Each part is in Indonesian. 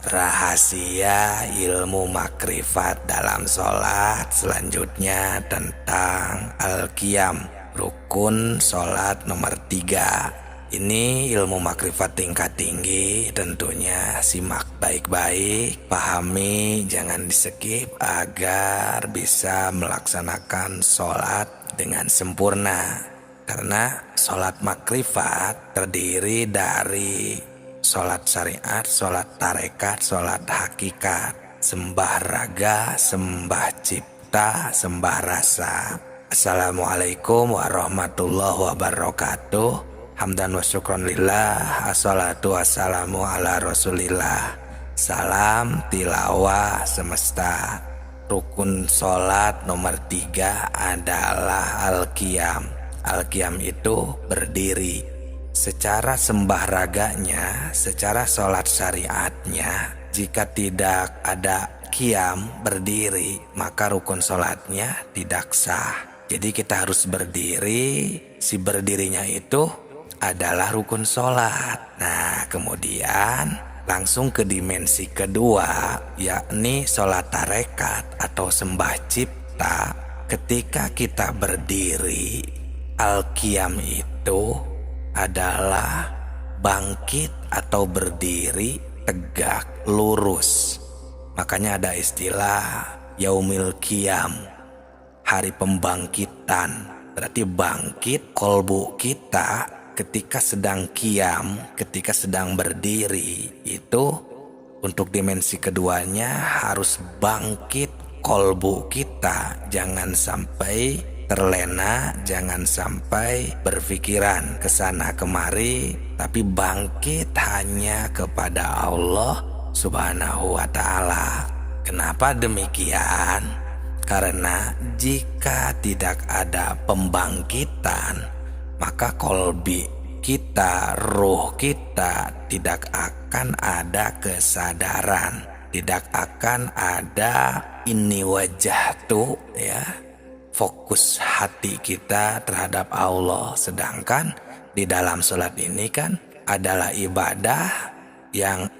Rahasia ilmu makrifat dalam sholat selanjutnya tentang Al-Qiyam, rukun sholat nomor 3. Ini ilmu makrifat tingkat tinggi, tentunya simak baik-baik, pahami, jangan di-skip agar bisa melaksanakan sholat dengan sempurna. Karena sholat makrifat terdiri dari sholat syariat, sholat tarekat, sholat hakikat, sembah raga, sembah cipta, sembah rasa. Assalamualaikum warahmatullahi wabarakatuh. Hamdan wa syukron lillah, assalatu wassalamu ala rasulillah. Salam tilawah semesta. Rukun sholat nomor 3 adalah Al-Qiyam. Al-Qiyam itu berdiri. Secara sembah raganya, secara sholat syariatnya, jika tidak ada qiyam berdiri, maka rukun sholatnya tidak sah. Jadi kita harus berdiri, si berdirinya itu adalah rukun sholat. Nah, kemudian langsung ke dimensi kedua, yakni sholat tarekat atau sembah cipta. Ketika kita berdiri, Al-Qiyam itu adalah bangkit atau berdiri tegak lurus. Makanya ada istilah Yaumil Qiyam, hari pembangkitan. Berarti bangkit kolbu kita ketika sedang qiyam, ketika sedang berdiri. Itu untuk dimensi keduanya harus bangkit kolbu kita, jangan sampai terlena, jangan sampai berpikiran kesana kemari, tapi bangkit hanya kepada Allah Subhanahu wa ta'ala. Kenapa demikian? Karena jika tidak ada pembangkitan, maka kolbi kita, ruh kita tidak akan ada kesadaran, tidak akan ada ini wajah tuh ya, fokus hati kita terhadap Allah. Sedangkan di dalam sholat ini kan adalah ibadah yang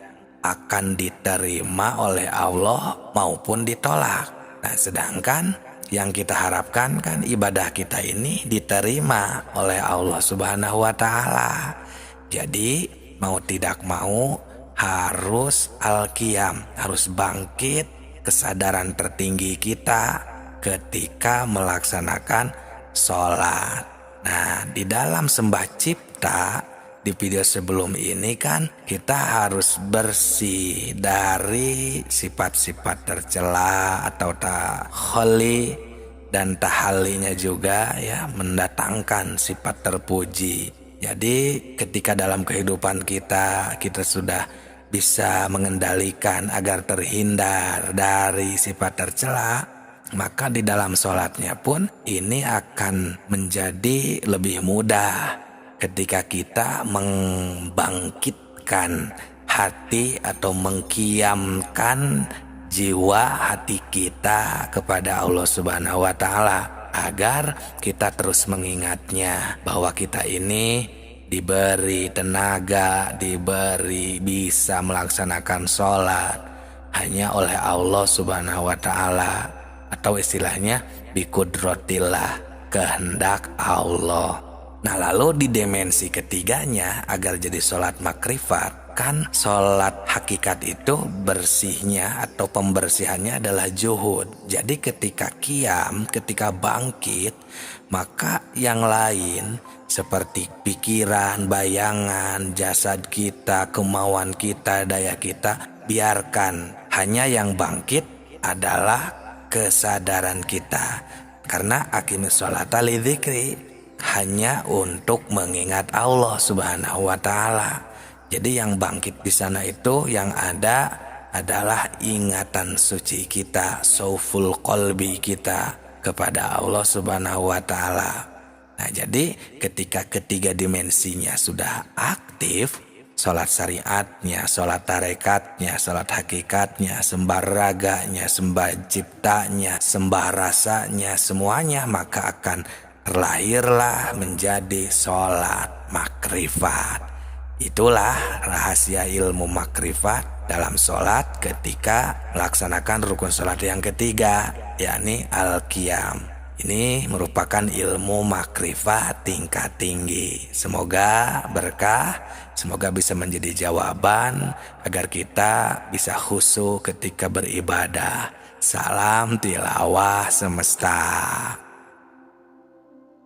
akan diterima oleh Allah maupun ditolak. Nah, sedangkan yang kita harapkan kan ibadah kita ini diterima oleh Allah Subhanahu wa ta'ala. Jadi mau tidak mau harus Al-Qiyam, harus bangkit kesadaran tertinggi kita ketika melaksanakan sholat. Nah, di dalam sembah cipta di video sebelum ini kan kita harus bersih dari sifat-sifat tercela atau takholi, dan tahalinya juga ya, mendatangkan sifat terpuji. Jadi ketika dalam kehidupan kita sudah bisa mengendalikan agar terhindar dari sifat tercela, maka di dalam sholatnya pun ini akan menjadi lebih mudah ketika kita membangkitkan hati atau mengqiyamkan jiwa hati kita kepada Allah Subhanahu wa ta'ala, agar kita terus mengingatnya bahwa kita ini diberi tenaga, diberi bisa melaksanakan sholat hanya oleh Allah Subhanahu wa ta'ala, atau istilahnya biqudratillah, kehendak Allah. Nah, lalu di dimensi ketiganya agar jadi sholat makrifat, kan sholat hakikat itu bersihnya atau pembersihannya adalah juhud. Jadi ketika qiyam, ketika bangkit, maka yang lain seperti pikiran, bayangan, jasad kita, kemauan kita, daya kita, biarkan. Hanya yang bangkit adalah kesadaran kita. Karena aqimis sholata lidzikri, hanya untuk mengingat Allah Subhanahu wa ta'ala. Jadi yang bangkit di sana itu yang ada adalah ingatan suci kita, sauful qalbi kita kepada Allah Subhanahu wa ta'ala. Nah, jadi ketika ketiga dimensinya sudah aktif, sholat syariatnya, sholat tarekatnya, sholat hakikatnya, sembah raganya, sembah ciptanya, sembah rasanya, semuanya, maka akan terlahirlah menjadi sholat makrifat. Itulah rahasia ilmu makrifat dalam sholat ketika melaksanakan rukun sholat yang ketiga, yakni al-qiyam. Ini merupakan ilmu makrifat tingkat tinggi. Semoga berkah, semoga bisa menjadi jawaban agar kita bisa khusyuk ketika beribadah. Salam tilawah semesta.